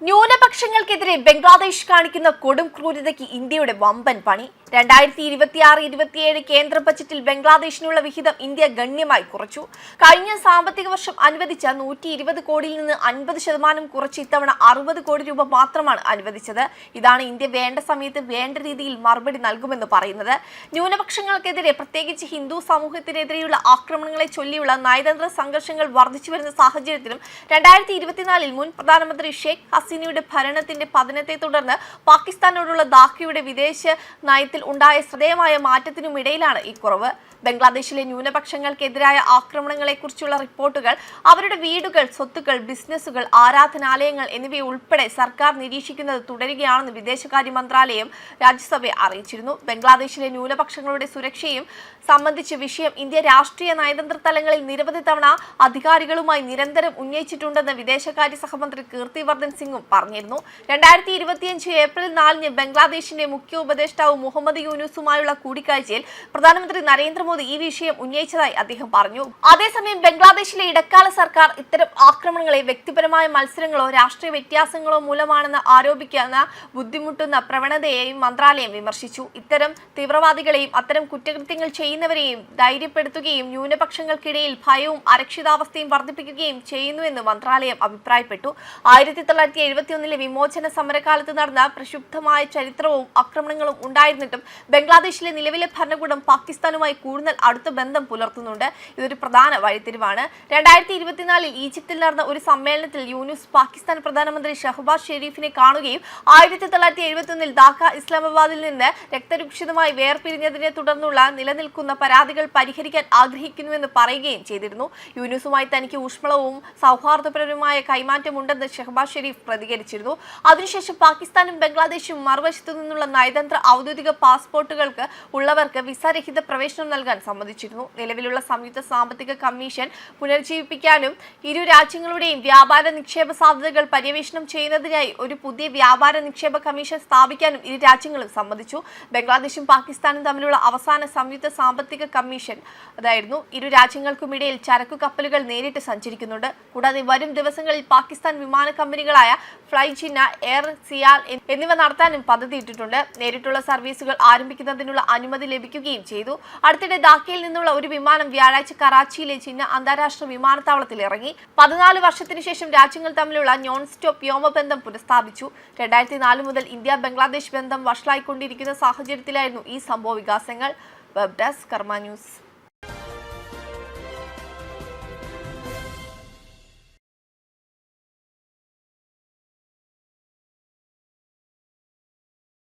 ന്യൂനപക്ഷങ്ങൾക്കെതിരെ ബംഗ്ലാദേശ് കാണിക്കുന്ന കൊടും ക്രൂരതയ്ക്ക് ഇന്ത്യയുടെ വമ്പൻ പണി. 2026-27 കേന്ദ്ര ബജറ്റിൽ ബംഗ്ലാദേശിനുള്ള വിഹിതം ഇന്ത്യ ഗണ്യമായി കുറച്ചു. കഴിഞ്ഞ സാമ്പത്തിക വർഷം അനുവദിച്ച 120 കോടിയിൽ നിന്ന് 50% കുറച്ച് ഇത്തവണ 60 കോടി രൂപ മാത്രമാണ് അനുവദിച്ചത്. ഇതാണ് ഇന്ത്യ വേണ്ട സമയത്ത് വേണ്ട രീതിയിൽ മറുപടി നൽകുമെന്ന് പറയുന്നത്. ന്യൂനപക്ഷങ്ങൾക്കെതിരെ പ്രത്യേകിച്ച് ഹിന്ദു സമൂഹത്തിനെതിരെയുള്ള ആക്രമണങ്ങളെ ചൊല്ലിയുള്ള നയതന്ത്ര സംഘർഷങ്ങൾ വർദ്ധിച്ചു വരുന്ന സാഹചര്യത്തിലും 2024 മുൻ പ്രധാനമന്ത്രി ഷെയ്ഖ് ഹസീനയുടെ ഭരണത്തിന്റെ പതനത്തെ തുടർന്ന് പാകിസ്ഥാനോടുള്ള ധാക്കയുടെ വിദേശ നയത്തിൽ ഉണ്ടായ ശ്രദ്ധേയമായ മാറ്റത്തിനുമിടയിലാണ് ഈ കുറവ്. ബംഗ്ലാദേശിലെ ന്യൂനപക്ഷങ്ങൾക്കെതിരായ ആക്രമണങ്ങളെക്കുറിച്ചുള്ള റിപ്പോർട്ടുകൾ, അവരുടെ വീടുകൾ, സ്വത്തുക്കൾ, ബിസിനസ്സുകൾ, ആരാധനാലയങ്ങൾ എന്നിവയുൾപ്പെടെ സർക്കാർ നിരീക്ഷിക്കുന്നത് തുടരുകയാണെന്ന് വിദേശകാര്യ മന്ത്രാലയം രാജ്യസഭയെ അറിയിച്ചിരുന്നു. ബംഗ്ലാദേശിലെ ന്യൂനപക്ഷങ്ങളുടെ സുരക്ഷയും സംബന്ധിച്ച വിഷയം ഇന്ത്യ രാഷ്ട്രീയ നയതന്ത്ര തലങ്ങളിൽ നിരവധി തവണ അധികാരികളുമായി നിരന്തരം ഉന്നയിച്ചിട്ടുണ്ടെന്ന് വിദേശകാര്യ സഹമന്ത്രി കീർത്തിവർദ്ധൻ സിംഗും പറഞ്ഞിരുന്നു. 2025 ഏപ്രിൽ 4 ബംഗ്ലാദേശിന്റെ മുഖ്യ ഉപദേഷ്ടാവ് മുഹമ്മദ് യൂനുസുമായുള്ള കൂടിക്കാഴ്ചയിൽ പ്രധാനമന്ത്രി നരേന്ദ്രമോദി ഈ വിഷയം ഉന്നയിച്ചതായി അദ്ദേഹം പറഞ്ഞു. അതേസമയം ബംഗ്ലാദേശിലെ ഇടക്കാല സർക്കാർ ഇത്തരം ആക്രമണങ്ങളെ വ്യക്തിപരമായ മത്സരങ്ങളോ രാഷ്ട്രീയ വ്യത്യാസങ്ങളോ മൂലമാണെന്ന് ആരോപിക്കുന്ന ബുദ്ധിമുട്ടുന്ന പ്രവണതയെയും മന്ത്രാലയം വിമർശിച്ചു. ഇത്തരം തീവ്രവാദികളെയും അത്തരം കുറ്റകൃത്യങ്ങൾ ചെയ്യുന്നവരെയും ധൈര്യപ്പെടുത്തുകയും ന്യൂനപക്ഷങ്ങൾക്കിടയിൽ ഭയവും അരക്ഷിതാവസ്ഥയും വർദ്ധിപ്പിക്കുകയും ചെയ്യുന്നുവെന്ന് മന്ത്രാലയം അഭിപ്രായപ്പെട്ടു. 1971 വിമോചന സമരകാലത്ത് നടന്ന പ്രക്ഷുബ്ധമായ ചരിത്രവും ആക്രമണങ്ങളും ഉണ്ടായിരുന്നിട്ടും ബംഗ്ലാദേശിലെ നിലവിലെ ഭരണകൂടം പാകിസ്ഥാനുമായി കൂടുതൽ അടുത്ത ബന്ധം പുലർത്തുന്നുണ്ട്. ഇതൊരു പ്രധാന വഴിത്തിരിവാണ്. 2024 ഈജിപ്തിൽ നടന്ന ഒരു സമ്മേളനത്തിൽ യൂനുസ് പാകിസ്ഥാൻ പ്രധാനമന്ത്രി ഷഹബാസ് ഷെരീഫിനെ കാണുകയും 1971 ധാക്ക ഇസ്ലാമാബാദിൽ നിന്ന് രക്തരൂക്ഷിതമായി വേർപിരിഞ്ഞതിനെ തുടർന്നുള്ള നിലനിൽക്കുന്ന പരാതികൾ പരിഹരിക്കാൻ ആഗ്രഹിക്കുന്നുവെന്ന് പറയുകയും ചെയ്തിരുന്നു. യൂനുസുമായി തനിക്ക് ഊഷ്മളവും സൗഹാർദ്ദപരവുമായ കൈമാറ്റമുണ്ടെന്ന് ഷഹബാസ് ഷെരീഫ് പ്രതികരിച്ചിരുന്നു. അതിനുശേഷം പാകിസ്ഥാനും ബംഗ്ലാദേശും മറുവശത്തു നിന്നുള്ള നയതന്ത്ര ഔദ്യോഗിക പാസ്പോർട്ടുകൾക്ക് ഉള്ളവർക്ക് വിസരഹിത പ്രവേശനം നൽകാൻ സമ്മതിച്ചിരുന്നു. നിലവിലുള്ള സംയുക്ത സാമ്പത്തിക കമ്മീഷൻ പുനർജീവിപ്പിക്കാനും ഇരു രാജ്യങ്ങളുടെയും വ്യാപാര നിക്ഷേപ സാധ്യതകൾ പര്യവേഷണം ചെയ്യുന്നതിനായി ഒരു പുതിയ വ്യാപാര നിക്ഷേപ കമ്മീഷൻ സ്ഥാപിക്കാനും ഇരു രാജ്യങ്ങളും സമ്മതിച്ചു. ബംഗ്ലാദേശും പാകിസ്ഥാനും തമ്മിലുള്ള അവസാന സംയുക്ത സാമ്പത്തിക കമ്മീഷൻ അതായിരുന്നു. ഇരു രാജ്യങ്ങൾക്കുമിടയിൽ ചരക്കു കപ്പലുകൾ നേരിട്ട് സഞ്ചരിക്കുന്നുണ്ട്. കൂടാതെ വരും ദിവസങ്ങളിൽ പാകിസ്ഥാൻ വിമാന കമ്പനികളായ ഫ്ലൈ ജിന്ന, എയർ സിയാൽ എന്നിവ നടത്താനും പദ്ധതിയിട്ടിട്ടുണ്ട്. നേരിട്ടുള്ള സർവീസുകൾ ആരംഭിക്കുന്നതിനുള്ള അനുമതി ലഭിക്കുകയും ചെയ്തു. അടുത്തിടെ ധാക്കയിൽ നിന്നുള്ള ഒരു വിമാനം വ്യാഴാഴ്ച കറാച്ചിയിലെ ജിന്ന അന്താരാഷ്ട്ര വിമാനത്താവളത്തിൽ ഇറങ്ങി. 14 വർഷത്തിനു ശേഷം രാജ്യങ്ങൾ തമ്മിലുള്ള നോൺ സ്റ്റോപ്പ് വ്യോമബന്ധം പുനഃസ്ഥാപിച്ചു. 2004 മുതൽ ഇന്ത്യ ബംഗ്ലാദേശ് ബന്ധം വഷളായിക്കൊണ്ടിരിക്കുന്ന സാഹചര്യത്തിലായിരുന്നു ഈ സംഭവ വികാസങ്ങൾ. വെബ് ഡെസ്ക് കർമ്മ ന്യൂസ്.